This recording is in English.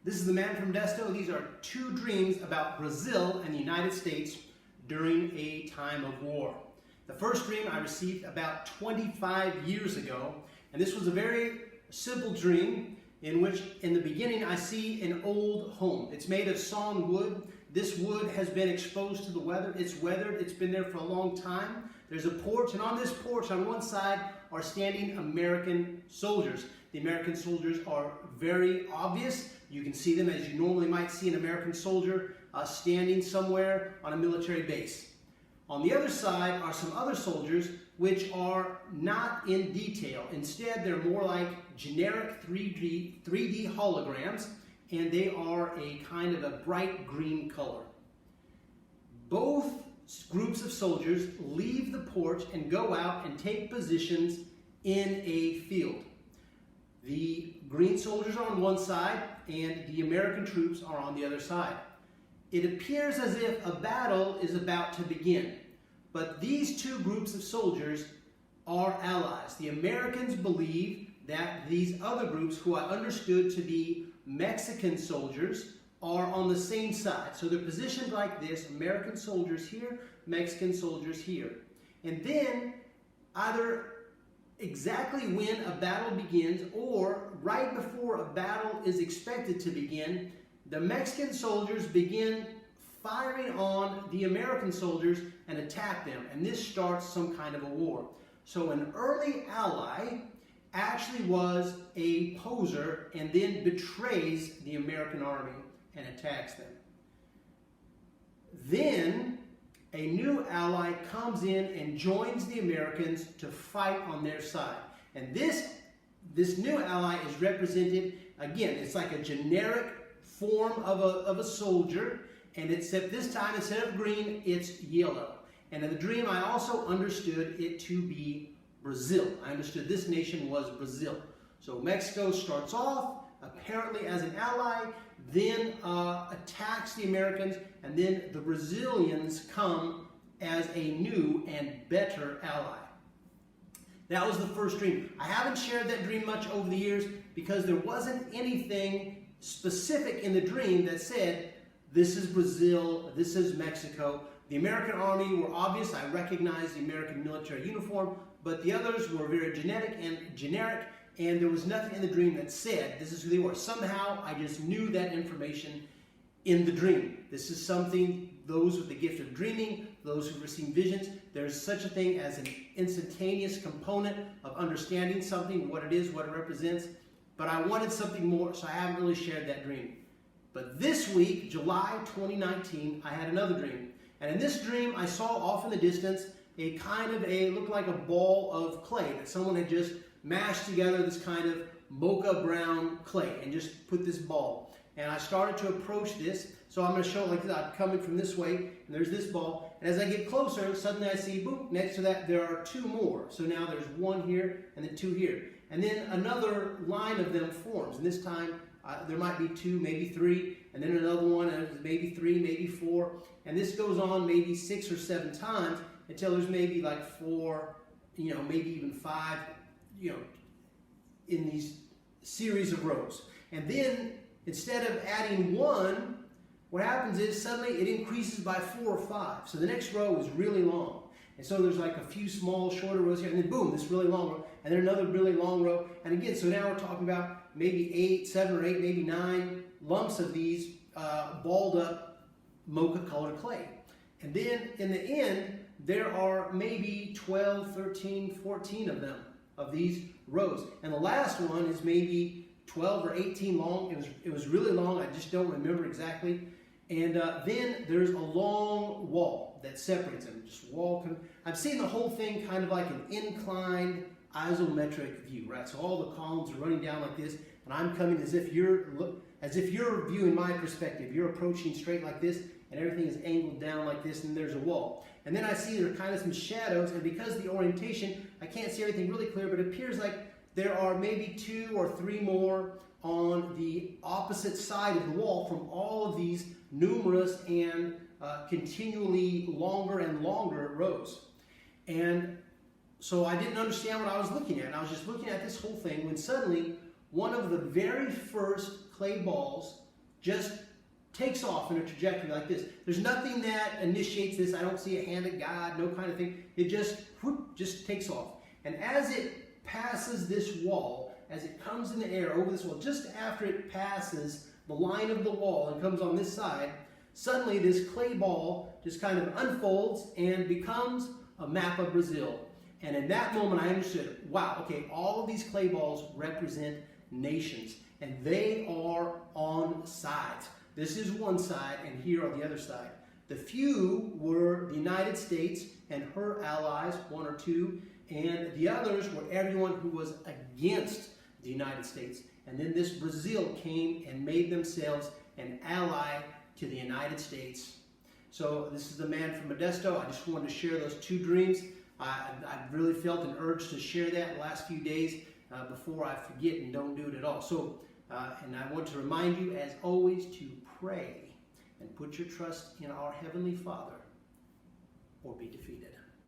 This is the man from Desto. These are two dreams about Brazil and the United States during a time of war. The first dream I received about 25 years ago, and this was a very simple dream in which in the beginning I see an old home. It's made of sawn wood. This wood has been exposed to the weather. It's weathered. It's been there for a long time. There's a porch, and on this porch on one side are standing American soldiers. The American soldiers are very obvious. You can see them as you normally might see an American soldier standing somewhere on a military base. On the other side are some other soldiers which are not in detail. Instead, they're more like generic 3D holograms, and they are a kind of a bright green color. Both groups of soldiers leave the porch and go out and take positions in a field. The green soldiers are on one side and the American troops are on the other side. It appears as if a battle is about to begin, but these two groups of soldiers are allies. The Americans believe that these other groups, who I understood to be Mexican soldiers, are on the same side. So they're positioned like this: American soldiers here, Mexican soldiers here. And then either exactly when a battle begins or right before a battle is expected to begin, the Mexican soldiers begin firing on the American soldiers and attack them. And this starts some kind of a war. So an early ally actually was a poser and then betrays the American army and attacks them. Then a new ally comes in and joins the Americans to fight on their side. And this new ally is represented, again, it's like a generic form of a soldier, and except this time, instead of green, it's yellow. And in the dream, I also understood it to be Brazil. I understood this nation was Brazil. So Mexico starts off apparently as an ally, then attacks the Americans, and then the Brazilians come as a new and better ally. That was the first dream. I haven't shared that dream much over the years because there wasn't anything specific in the dream that said, this is Brazil, this is Mexico. The American army were obvious. I recognized the American military uniform, but the others were very generic, and there was nothing in the dream that said this is who they were. Somehow, I just knew that information in the dream. This is something, those with the gift of dreaming, those who've received visions, there's such a thing as an instantaneous component of understanding something, what it is, what it represents. But I wanted something more, so I haven't really shared that dream. But this week, July 2019, I had another dream. And in this dream, I saw off in the distance a kind of looked like a ball of clay that someone had just mashed together, this kind of mocha brown clay, and just put this ball. And I started to approach this, so I'm going to show it like this. I'm coming from this way, and there's this ball. And as I get closer, suddenly I see, boop, next to that there are two more. So now there's one here, and then two here. And then another line of them forms. And this time, there might be two, maybe three, and then another one, and maybe three, maybe four. And this goes on maybe 6 or 7 times until there's maybe like 4, maybe even 5, in these series of rows. And then instead of adding 1, what happens is suddenly it increases by 4 or 5. So the next row is really long. And so there's like a few small, shorter rows here, and then boom, this really long row, and then another really long row. And again, so now we're talking about maybe 7 or 8, maybe 9 lumps of these balled up mocha-colored clay. And then in the end, there are maybe 12, 13, 14 of them, of these rows. And the last one is maybe 12 or 18 long. It was really long. I just don't remember exactly. And then there's a long wall that separates them. Just wall. I'm seeing the whole thing kind of like an inclined isometric view, right? So all the columns are running down like this, and I'm coming as if you're viewing my perspective. You're approaching straight like this, and everything is angled down like this, and there's a wall. And then I see there are kind of some shadows, and because of the orientation, I can't see everything really clear, but it appears like there are maybe 2 or 3 more on the opposite side of the wall from all of these numerous and continually longer and longer rows. And so I didn't understand what I was looking at. And I was just looking at this whole thing when suddenly one of the very first clay balls just takes off in a trajectory like this. There's nothing that initiates this. I don't see a hand of God, no kind of thing. It just, whoop, just takes off. And as it passes this wall, as it comes in the air over this wall, just after it passes the line of the wall and comes on this side, suddenly this clay ball just kind of unfolds and becomes a map of Brazil. And in that moment I understood, wow, okay, all of these clay balls represent nations, and they are on sides. This is one side, and here on the other side. The few were the United States and her allies, one or two, and the others were everyone who was against the United States. And then this Brazil came and made themselves an ally to the United States. So this is the man from Modesto. I just wanted to share those two dreams. I really felt an urge to share that the last few days before I forget and don't do it at all. So, and I want to remind you, as always, to pray and put your trust in our Heavenly Father or be defeated.